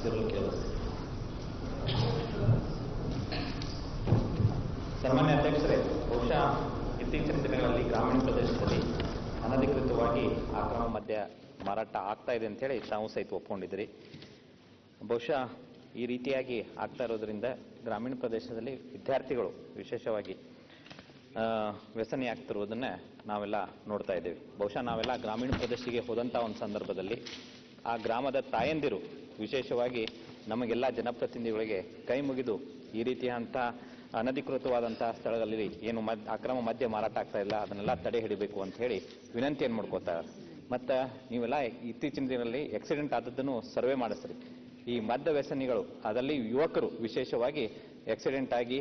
ಸದಸ್ಯರು ಕೇಳಿದರು. ಸನ್ಮಾನ್ಯ ಅಧ್ಯಕ್ಷರೇ, ಬಹುಶಃ ಇತ್ತೀಚಿನ ದಿನಗಳಲ್ಲಿ ಗ್ರಾಮೀಣ ಪ್ರದೇಶದಲ್ಲಿ ಅನಧಿಕೃತವಾಗಿ ಅಕ್ರಮ ಮದ್ಯ ಮಾರಾಟ ಆಗ್ತಾ ಇದೆ ಅಂತೇಳಿ ತಾವು ಸಹಿತ ಒಪ್ಕೊಂಡಿದ್ದೀರಿ. ಬಹುಶಃ ಈ ರೀತಿಯಾಗಿ ಆಗ್ತಾ ಇರೋದ್ರಿಂದ ಗ್ರಾಮೀಣ ಪ್ರದೇಶದಲ್ಲಿ ವಿದ್ಯಾರ್ಥಿಗಳು ವಿಶೇಷವಾಗಿ ವ್ಯಸನಿ ಆಗ್ತಿರುವುದನ್ನ ನಾವೆಲ್ಲ ನೋಡ್ತಾ ಇದ್ದೇವೆ. ಬಹುಶಃ ನಾವೆಲ್ಲ ಗ್ರಾಮೀಣ ಪ್ರದೇಶಕ್ಕೆ ಹೋದಂಥ ಒಂದು ಸಂದರ್ಭದಲ್ಲಿ ಆ ಗ್ರಾಮದ ತಾಯಂದಿರು ವಿಶೇಷವಾಗಿ ನಮಗೆಲ್ಲ ಜನಪ್ರತಿನಿಧಿಗಳಿಗೆ ಕೈ ಮುಗಿದು ಈ ರೀತಿಯಂಥ ಅನಧಿಕೃತವಾದಂತಹ ಸ್ಥಳಗಳಲ್ಲಿ ಏನು ಅಕ್ರಮ ಮದ್ಯ ಮಾರಾಟ ಆಗ್ತಾ ಇಲ್ಲ ಅದನ್ನೆಲ್ಲ ತಡೆ ಹಿಡಿಬೇಕು ಅಂತ ಹೇಳಿ ವಿನಂತಿಯನ್ನು ಮಾಡ್ಕೋತಾರೆ. ಮತ್ತು ನೀವೆಲ್ಲ ಇತ್ತೀಚಿನ ದಿನದಲ್ಲಿ ಆಕ್ಸಿಡೆಂಟ್ ಆದದ್ದನ್ನು ಸರ್ವೆ ಮಾಡಿಸ್ರಿ. ಈ ಮದ್ಯ ವ್ಯಸನಿಗಳು ಅದರಲ್ಲಿ ಯುವಕರು ವಿಶೇಷವಾಗಿ ಆಕ್ಸಿಡೆಂಟ್ ಆಗಿ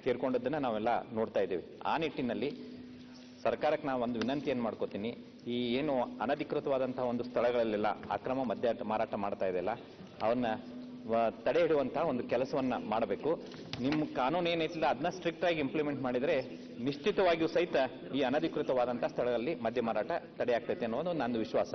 ತೀರ್ಕೊಂಡದ್ದನ್ನು ನಾವೆಲ್ಲ ನೋಡ್ತಾ ಇದ್ದೇವೆ. ಆ ನಿಟ್ಟಿನಲ್ಲಿ ಸರ್ಕಾರಕ್ಕೆ ನಾವು ಒಂದು ವಿನಂತಿಯನ್ನು ಮಾಡ್ಕೋತೀನಿ, ಈ ಏನು ಅನಧಿಕೃತವಾದಂತಹ ಒಂದು ಸ್ಥಳಗಳಲ್ಲೆಲ್ಲ ಅಕ್ರಮ ಮದ್ಯ ಮಾರಾಟ ಮಾಡ್ತಾ ಇದೆಯಲ್ಲ ಅವನ್ನ ತಡೆ ಹಿಡುವಂತಹ ಒಂದು ಕೆಲಸವನ್ನ ಮಾಡಬೇಕು. ನಿಮ್ಮ ಕಾನೂನು ಏನೈತಿಲ್ಲ ಅದನ್ನ ಸ್ಟ್ರಿಕ್ಟ್ ಆಗಿ ಇಂಪ್ಲಿಮೆಂಟ್ ಮಾಡಿದರೆ ನಿಶ್ಚಿತವಾಗಿಯೂ ಸಹಿತ ಈ ಅನಧಿಕೃತವಾದಂತಹ ಸ್ಥಳಗಳಲ್ಲಿ ಮದ್ಯ ಮಾರಾಟ ತಡೆ ಆಗ್ತೈತೆ ಅನ್ನೋದು ನನ್ನ ವಿಶ್ವಾಸ.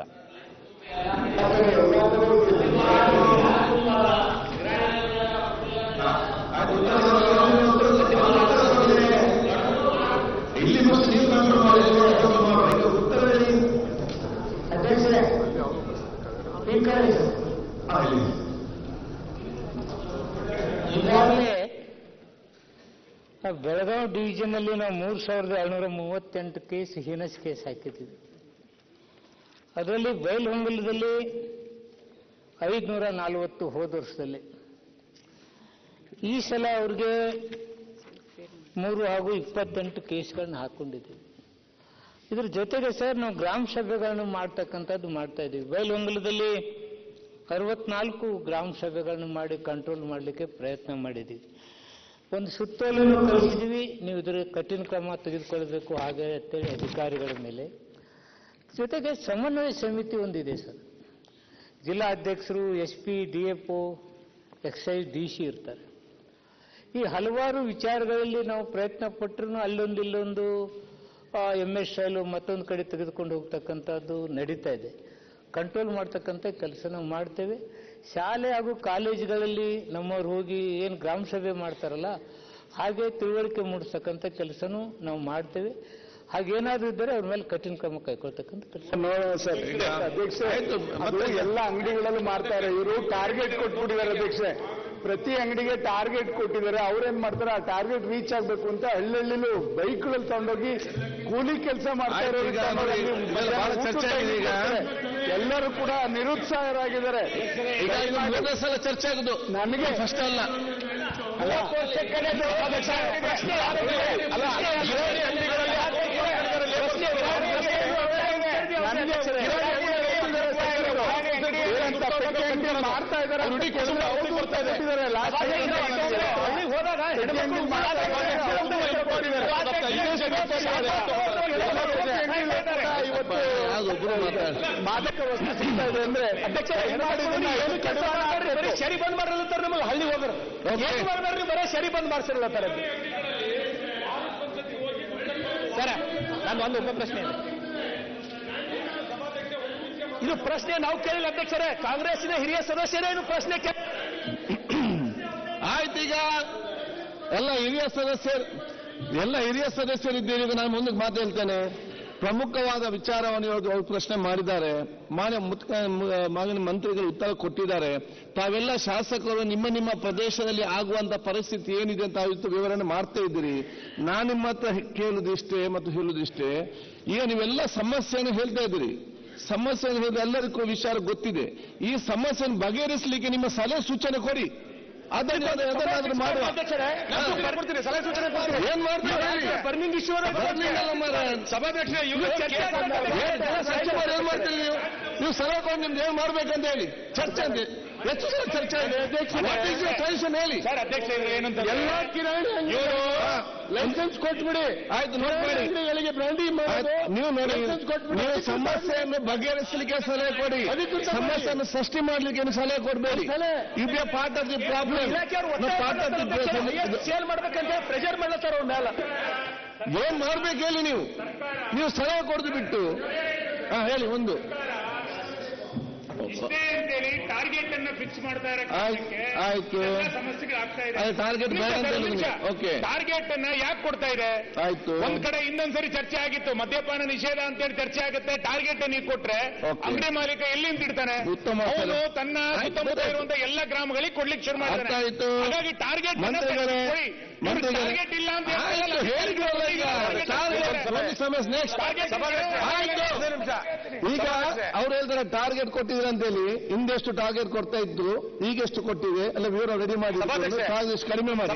ಈಗಾಗಲೇ ಬೆಳಗಾವಿ ಡಿವಿಷನ್ ಅಲ್ಲಿ ನಾವು 3738 ಕೇಸ್ ಹೀನಸ್ ಕೇಸ್ ಹಾಕಿದ್ದೀವಿ. ಅದರಲ್ಲಿ ಬೈಲಹೊಂಗಲದಲ್ಲಿ 540 ಹೋದ ವರ್ಷದಲ್ಲಿ. ಈ ಸಲ ಅವ್ರಿಗೆ 3 ಹಾಗೂ 28 ಕೇಸ್ಗಳನ್ನ ಹಾಕೊಂಡಿದ್ದೀವಿ. ಇದ್ರ ಜೊತೆಗೆ ಸರ್ ನಾವು ಗ್ರಾಮ ಸಭೆಗಳನ್ನು ಮಾಡ್ತಕ್ಕಂಥದ್ದು ಮಾಡ್ತಾ ಇದ್ದೀವಿ. ಬೈಲಹೊಂಗಲದಲ್ಲಿ 64 ಗ್ರಾಮ ಸಭೆಗಳನ್ನು ಮಾಡಿ ಕಂಟ್ರೋಲ್ ಮಾಡಲಿಕ್ಕೆ ಪ್ರಯತ್ನ ಮಾಡಿದ್ದೀವಿ. ಒಂದು ಸುತ್ತೋಲೆಯನ್ನು ಕಳಿಸಿದ್ದೀವಿ, ನೀವು ಇದರ ಕಠಿಣ ಕ್ರಮ ತೆಗೆದುಕೊಳ್ಬೇಕು ಹಾಗೆ ಅಂತೇಳಿ ಅಧಿಕಾರಿಗಳ ಮೇಲೆ. ಜೊತೆಗೆ ಸಮನ್ವಯ ಸಮಿತಿ ಒಂದಿದೆ ಸರ್, ಜಿಲ್ಲಾ ಅಧ್ಯಕ್ಷರು, SP, DFO, ಎಕ್ಸೈಸ್, DC ಇರ್ತಾರೆ. ಈ ಹಲವಾರು ವಿಚಾರಗಳಲ್ಲಿ ನಾವು ಪ್ರಯತ್ನ ಪಟ್ಟರು ಅಲ್ಲೊಂದು ಇಲ್ಲೊಂದು MS ಶೈಲು ಮತ್ತೊಂದು ಕಡೆ ತೆಗೆದುಕೊಂಡು ಹೋಗ್ತಕ್ಕಂಥದ್ದು ನಡೀತಾ ಇದೆ. ಕಂಟ್ರೋಲ್ ಮಾಡ್ತಕ್ಕಂಥ ಕೆಲಸ ನಾವು ಮಾಡ್ತೇವೆ. ಶಾಲೆ ಹಾಗೂ ಕಾಲೇಜುಗಳಲ್ಲಿ ನಮ್ಮವ್ರು ಹೋಗಿ ಏನು ಗ್ರಾಮ ಸಭೆ ಮಾಡ್ತಾರಲ್ಲ ಹಾಗೆ ತಿಳುವಳಿಕೆ ಮೂಡಿಸ್ತಕ್ಕಂಥ ಕೆಲಸನೂ ನಾವು ಮಾಡ್ತೇವೆ. ಹಾಗೇನಾದ್ರೂ ಇದ್ದರೆ ಅವ್ರ ಮೇಲೆ ಕಠಿಣ ಕ್ರಮ ಕೈಗೊಳ್ತಕ್ಕಂಥ ಕೆಲಸ. ಅಧ್ಯಕ್ಷ, ಎಲ್ಲ ಅಂಗಡಿಗಳಲ್ಲೂ ಮಾಡ್ತಾರೆ. ಇವರು ಟಾರ್ಗೆಟ್ ಕೊಟ್ಬಿಟ್ಟಿದ್ದಾರೆ ಅಧ್ಯಕ್ಷೆ. ಪ್ರತಿ ಅಂಗಡಿಗೆ ಟಾರ್ಗೆಟ್ ಕೊಟ್ಟಿದ್ದಾರೆ. ಅವ್ರೇನ್ ಮಾಡ್ತಾರೆ, ಆ ಟಾರ್ಗೆಟ್ ರೀಚ್ ಆಗ್ಬೇಕು ಅಂತ ಹಳ್ಳಿಯಲ್ಲೂ ಬೈಕ್ಗಳಲ್ಲಿ ತಗೊಂಡೋಗಿ ಕೂಲಿ ಕೆಲಸ ಮಾಡ್ತಾ ಇರೋರು ಎಲ್ಲರೂ ಕೂಡ ನಿರುತ್ಸಾಹರಾಗಿದ್ದಾರೆ. ಸಲ ಚರ್ಚೆ ಆಗುದು ನನಗೆ ಫಸ್ಟ್ ಅಲ್ಲ ಮಾಡ್ತಾ ಇದ್ದಾರೆ. ಮಾದಕ ವಸ್ತು ಸಿಗ್ತಾ ಇದೆ ಅಂದ್ರೆ ಶರಿ ಬಂದ್ ಮಾಡಲತ್ತಾರ. ನಮಗೆ ಹಳ್ಳಿ ಹೋಗ್ರ ಏನ್ ಮಾಡ್ದಾರ್ರಿ, ಬರೀ ಶರಿ ಬಂದ್ ಮಾಡ್ಸಿರ್ಲತ್ತಾರ. ಸರ ನಾನು ಒಂದು ಉಪ ಪ್ರಶ್ನೆ ಇದೆ. ಇದು ಪ್ರಶ್ನೆ ನಾವು ಕೇಳಿಲ್ಲ ಅಧ್ಯಕ್ಷರೇ, ಕಾಂಗ್ರೆಸ್ಸಿನ ಹಿರಿಯ ಸದಸ್ಯರೇ ಇದು ಪ್ರಶ್ನೆ ಕೇಳಿ. ಆಯ್ತು, ಈಗ ಎಲ್ಲ ಹಿರಿಯ ಸದಸ್ಯರಿದ್ದೀರಿ. ಈಗ ನಾನು ಮುಂದಕ್ಕೆ ಮಾತು ಹೇಳ್ತೇನೆ. ಪ್ರಮುಖವಾದ ವಿಚಾರವನ್ನು ಅವರು ಪ್ರಶ್ನೆ ಮಾಡಿದ್ದಾರೆ. ಮಾನ್ಯ ಮಂತ್ರಿಗಳು ಉತ್ತರ ಕೊಟ್ಟಿದ್ದಾರೆ. ತಾವೆಲ್ಲ ಶಾಸಕರು ನಿಮ್ಮ ಪ್ರದೇಶದಲ್ಲಿ ಆಗುವಂತ ಪರಿಸ್ಥಿತಿ ಏನಿದೆ ಅಂತ ತಾವು ವಿವರಣೆ ಮಾಡ್ತಾ ಇದ್ದೀರಿ. ನಾನು ನಿಮ್ಮ ಹತ್ರ ಕೇಳುವುದಿಷ್ಟೇ ಮತ್ತು ಹೇಳುವುದಿಷ್ಟೇ, ಈಗ ನೀವೆಲ್ಲ ಸಮಸ್ಯೆಯನ್ನು ಹೇಳ್ತಾ ಇದ್ದೀರಿ. ಸಮಸ್ಯೆಯನ್ನು ಹೇಳಿದ್ರೆ ಎಲ್ಲರಿಗೂ ವಿಚಾರ ಗೊತ್ತಿದೆ. ಈ ಸಮಸ್ಯೆಯನ್ನು ಬಗೆಹರಿಸಲಿಕ್ಕೆ ನಿಮ್ಮ ಸಲಹೆ ಸೂಚನೆ ಕೊಡಿ. ಅದನ್ನಾದ್ರೂ ಮಾಡುವ. ಏನ್ ಮಾಡ್ತೀವಿ? ಬರ್ನಿಂಗ್ ಇಶ್ಯೂ ಸಭಾಧ್ಯಕ್ಷ ಏನ್ ಮಾಡ್ತೀರಿ ನೀವು ಸಲಹೆ ಕೊಡಿ. ನಿಮ್ದು ಏನ್ ಮಾಡ್ಬೇಕಂತ ಹೇಳಿ ಚರ್ಚೆ ಅಂತ ಹೆಚ್ಚು ಚರ್ಚೆ ಇದೆ. ಟೆನ್ಷನ್ ಹೇಳಿ ಸರ್. ಅಧ್ಯಕ್ಷ ಏನಂತ ಎಲ್ಲ ಕಿರಾಣಿ ಲೈಸೆನ್ಸ್ ಕೊಟ್ಬಿಡಿ. ಆಯ್ತು, ನೋಡ್ಬೇಡಿ. ನೀವು ನೋಡಿ, ನೀವು ಸಮಸ್ಯೆಯನ್ನು ಬಗೆಹರಿಸಲಿಕ್ಕೆ ಸಲಹೆ ಕೊಡಿ. ಸಮಸ್ಯೆಯನ್ನು ಸೃಷ್ಟಿ ಮಾಡ್ಲಿಕ್ಕೆ ಸಲಹೆ ಕೊಡಬೇಡಿ. It A part of the problem. Sale ಮಾಡ್ಬೇಕಂತ ಪ್ರೆಷರ್ ಮಾಡ್ಲತ್ತಾರ ಅವ್ರ ಮೇಲೆ. ಏನ್ ಮಾಡ್ಬೇಕು ಹೇಳಿ ನೀವು ಸಲಹೆ ಕೊಡ್ದು ಬಿಟ್ಟು ಹೇಳಿ. ಒಂದು ಇಷ್ಟೇ ಅಂತೇಳಿ ಟಾರ್ಗೆಟ್ ಅನ್ನ ಫಿಕ್ಸ್ ಮಾಡ್ತಾ ಆಯ್ತು ಸಮಸ್ಯೆಗಳಾಗ್ತಾ ಅದೇ ಟಾರ್ಗೆಟ್ ಬೇಡ ಅಂತ ಹೇಳಿದ್ರೆ ಓಕೆ ಟಾರ್ಗೆಟ್ ಅನ್ನ ಯಾಕೆ ಕೊಡ್ತಾ ಇದೆ? ಆಯ್ತು ಒಂದ್ ಕಡೆ ಇನ್ನೊಂದ್ಸರಿ ಚರ್ಚೆ ಆಗಿತ್ತು, ಮದ್ಯಪಾನ ನಿಷೇಧ ಅಂತೇಳಿ ಚರ್ಚೆ ಆಗುತ್ತೆ, ಟಾರ್ಗೆಟ್ ನೀವು ಕೊಟ್ರೆ ಅಂಗಡಿ ಮಾಲೀಕ ಎಲ್ಲಿಂದ ಇಡ್ತಾನೆ? ಉತ್ತಮ ಅವನು ತನ್ನ ಸುತ್ತಮುತ್ತ ಇರುವಂತಹ ಎಲ್ಲ ಗ್ರಾಮಗಳಿಗೆ ಕೊಡ್ಲಿಕ್ಕೆ ಶುರು ಮಾಡ್ತಾನೆ. ಆಯ್ತು. ಹಾಗಾಗಿ ಟಾರ್ಗೆಟ್ ಟಾರ್ಗೆಟ್ ಇಲ್ಲ ಅಂತ ಹೇಳಿದ್ರಲ್ಲ ಈಗ ಅವ್ರು ಹೇಳ್ತಾರೆ ಟಾರ್ಗೆಟ್ ಕೊಟ್ಟಿದ್ರೆ ಅಂತೇಳಿ, ಹಿಂದೆಷ್ಟು ಟಾರ್ಗೆಟ್ ಕೊಡ್ತಾ ಇದ್ರು, ಈಗ ಎಷ್ಟು ಕೊಟ್ಟಿದೆ ಎಲ್ಲ ವಿವರ ರೆಡಿ ಮಾಡಿ ಕಡಿಮೆ ಮಾಡಿ.